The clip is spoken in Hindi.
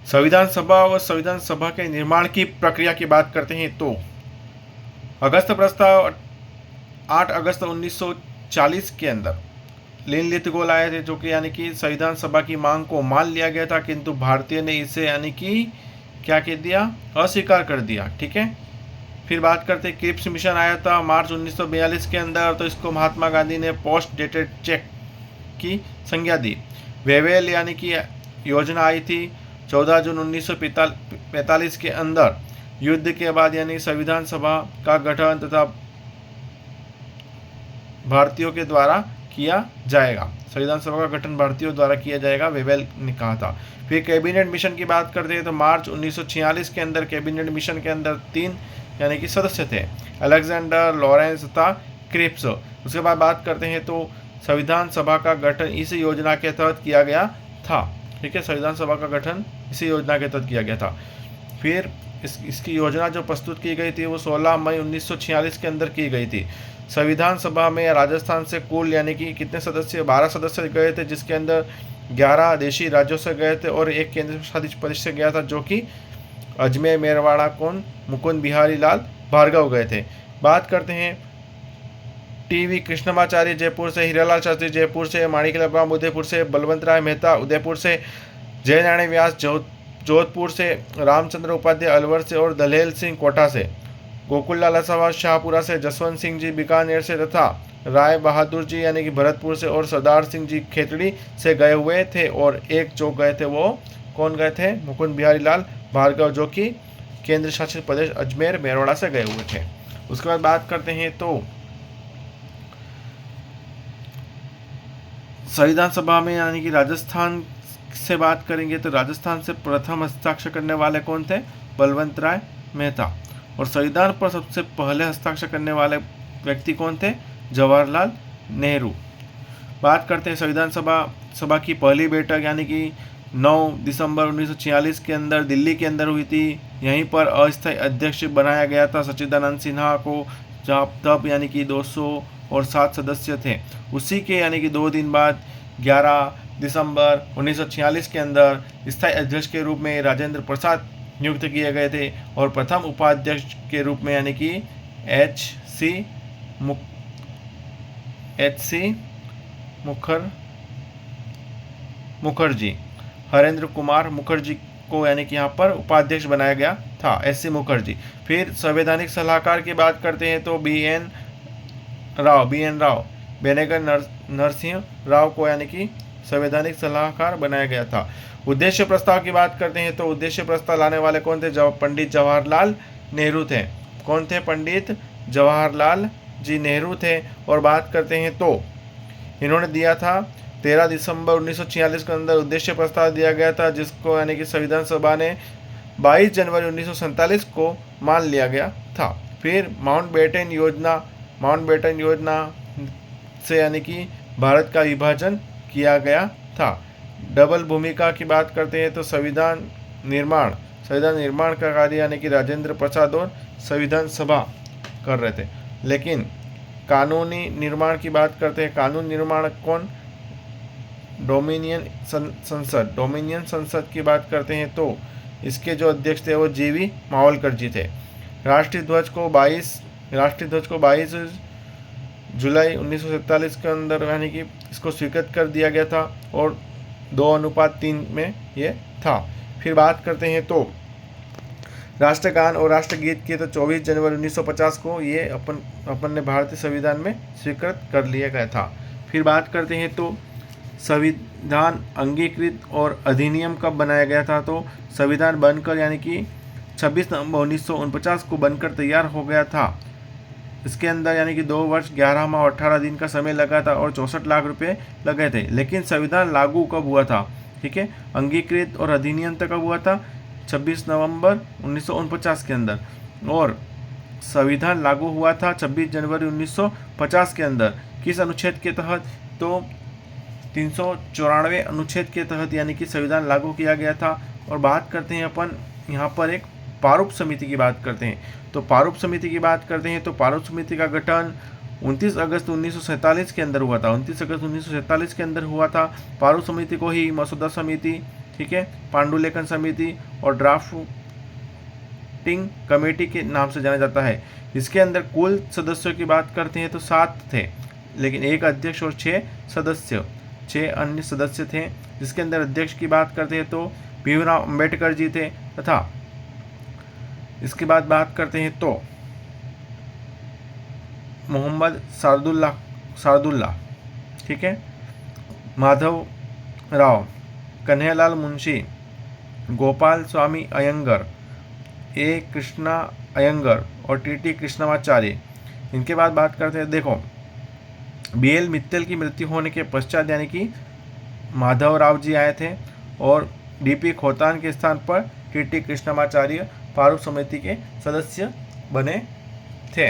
संविधान सभा व संविधान सभा के निर्माण की प्रक्रिया की बात करते हैं तो अगस्त प्रस्ताव 8 अगस्त 1940 के अंदर लिन लिथगोल आए थे, जो कि यानी कि संविधान सभा की मांग को मान लिया गया था, किंतु भारतीय ने इसे यानी कि क्या कह दिया, अस्वीकार कर दिया। ठीक है। फिर बात करते हैं क्रिप्स मिशन आया था मार्च 1942 के अंदर, तो इसको महात्मा गांधी ने पोस्ट डेटेड चेक की संज्ञा दी। वेवेल यानी कि योजना आई थी 14 जून 1945 के अंदर, युद्ध के बाद यानी संविधान सभा का गठन तथा भारतीयों के द्वारा किया जाएगा। संविधान सभा का गठन भारतीयों द्वारा किया जाएगा, वेवेल ने कहा था। फिर कैबिनेट मिशन की बात करते हैं तो मार्च 1946 के अंदर कैबिनेट मिशन के अंदर 3 यानी कि सदस्य थे, अलेक्जेंडर, लॉरेंस तथा क्रिप्स। उसके बाद बात करते हैं तो संविधान सभा का गठन इस योजना के तहत किया गया था। ठीक है, संविधान सभा का गठन इसी योजना के तहत किया गया था। फिर इसकी योजना जो प्रस्तुत की गई थी वो 16 मई 1946 के अंदर की गई थी। संविधान सभा में राजस्थान से कुल यानी कि कितने सदस्य, 12 सदस्य गए थे, जिसके अंदर 11 देशी राज्यों से गए थे और एक केंद्र शासित प्रदेश से गया था, जो कि अजमेर, मेरवाड़ा, कौन, मुकुंद बिहारी लाल भार्गव गए थे। बात करते हैं टीवी कृष्णमाचार्य जयपुर से, हीरालाल शास्त्री जयपुर से, माणिकलाल राम उदयपुर से, बलवंत राय मेहता उदयपुर से, जयनारायण व्यास जोधपुर से, रामचंद्र उपाध्याय अलवर से और दलेल सिंह कोटा से, गोकुललाल असावा शाहपुरा से, जसवंत सिंह जी बीकानेर से तथा राय बहादुर जी यानी कि भरतपुर से और सरदार सिंह जी खेतड़ी से गए हुए थे। और एक जो गए थे वो कौन गए थे, मुकुंद बिहारी लाल भार्गव, जो कि केंद्र शासित प्रदेश अजमेर मेरवाड़ा से गए हुए थे। उसके बाद बात करते हैं तो संविधान सभा में यानी कि राजस्थान से बात करेंगे तो राजस्थान से प्रथम हस्ताक्षर करने वाले कौन थे, बलवंत राय मेहता। और संविधान पर सबसे पहले हस्ताक्षर करने वाले व्यक्ति कौन थे, जवाहरलाल नेहरू। बात करते हैं संविधान सभा की पहली बैठक यानी कि 9 दिसंबर 1946 के अंदर दिल्ली के अंदर हुई थी। यहीं पर अस्थायी अध्यक्ष बनाया गया था सच्चिदानंद सिन्हा को, जहाँ तब यानी कि 207 सदस्य थे। उसी के यानी कि 2 दिन बाद 11 दिसंबर 1946 के अंदर स्थायी अध्यक्ष के रूप में राजेंद्र प्रसाद नियुक्त किए गए थे और प्रथम उपाध्यक्ष के रूप में यानी कि मुखर्जी, हरेंद्र कुमार मुखर्जी को यानी कि यहाँ पर उपाध्यक्ष बनाया गया था, एस.सी. मुखर्जी। फिर संवैधानिक सलाहकार की बात करते हैं तो बी एन राव बेनेगल नरसिंह राव को यानी कि संवैधानिक सलाहकार बनाया गया था। उद्देश्य प्रस्ताव की बात करते हैं तो उद्देश्य प्रस्ताव लाने वाले कौन थे, पंडित जवाहरलाल नेहरू थे। कौन थे, पंडित जवाहरलाल जी नेहरू थे। और बात करते हैं तो इन्होंने दिया था 13 दिसंबर 1946 के अंदर उद्देश्य प्रस्ताव दिया गया था, जिसको यानी कि संविधान सभा ने 22 जनवरी 1947 को मान लिया गया था। फिर माउंटबेटन योजना से यानी कि भारत का विभाजन किया गया था। डबल भूमिका की बात करते हैं तो संविधान निर्माण का कार्य यानी कि राजेंद्र प्रसाद और संविधान सभा कर रहे थे। लेकिन कानूनी निर्माण की बात करते हैं, कानून निर्माण कौन, डोमिनियन संसद की बात करते हैं तो इसके जो अध्यक्ष थे वो जीवी मावलकर जी थे। राष्ट्रीय ध्वज को 22 जुलाई 1947 के अंदर यानी कि इसको स्वीकृत कर दिया गया था और 2:3 में ये था। फिर बात करते हैं तो राष्ट्रगान और राष्ट्रगीत की तो 24 जनवरी 1950 को ये अपन ने भारतीय संविधान में स्वीकृत कर लिया गया था। फिर बात करते हैं तो संविधान अंगीकृत और अधिनियम कब बनाया गया था, तो संविधान बनकर यानी कि 26 नवंबर 1949 को बनकर तैयार हो गया था। इसके अंदर यानी कि 2 वर्ष 11 माह 18 दिन का समय लगा था और 64 लाख रुपए लगे थे। लेकिन संविधान लागू कब हुआ था, ठीक है, अंगीकृत और अधिनियम तक कब हुआ था, 26 नवंबर 1949 के अंदर। और संविधान लागू हुआ था 26 जनवरी 1950 के अंदर। किस अनुच्छेद के तहत, तो 394 अनुच्छेद के तहत यानी कि संविधान लागू किया गया था। और बात करते हैं अपन यहाँ पर एक प्रारूप समिति की बात करते हैं। तो प्रारूप समिति की बात करते हैं तो प्रारूप समिति का गठन 29 अगस्त 1947 के अंदर हुआ था। 29 अगस्त 1947 के अंदर हुआ था। प्रारूप समिति को ही मसौदा समिति ठीक है, पांडुलेखन समिति और ड्राफ्टिंग कमेटी के नाम से जाना जाता है। इसके अंदर कुल सदस्यों की बात करते हैं तो 7 थे, लेकिन एक अध्यक्ष और 6 सदस्य, 6 अन्य सदस्य थे। जिसके अंदर अध्यक्ष की बात करते हैं तो भीमराव अंबेडकर जी थे, तथा इसके बाद बात करते हैं तो मोहम्मद सादुल्ला, ठीक है, माधव राव, कन्हैयालाल मुंशी, गोपाल स्वामी अयंगर, ए कृष्णा अयंगर और टी कृष्णमाचार्य। इनके बाद बात करते हैं, देखो BL मित्तल की मृत्यु होने के पश्चात यानी कि माधव राव जी आए थे और DP खोतान के स्थान पर टी कृष्णमाचार्य प्रारूप समिति के सदस्य बने थे।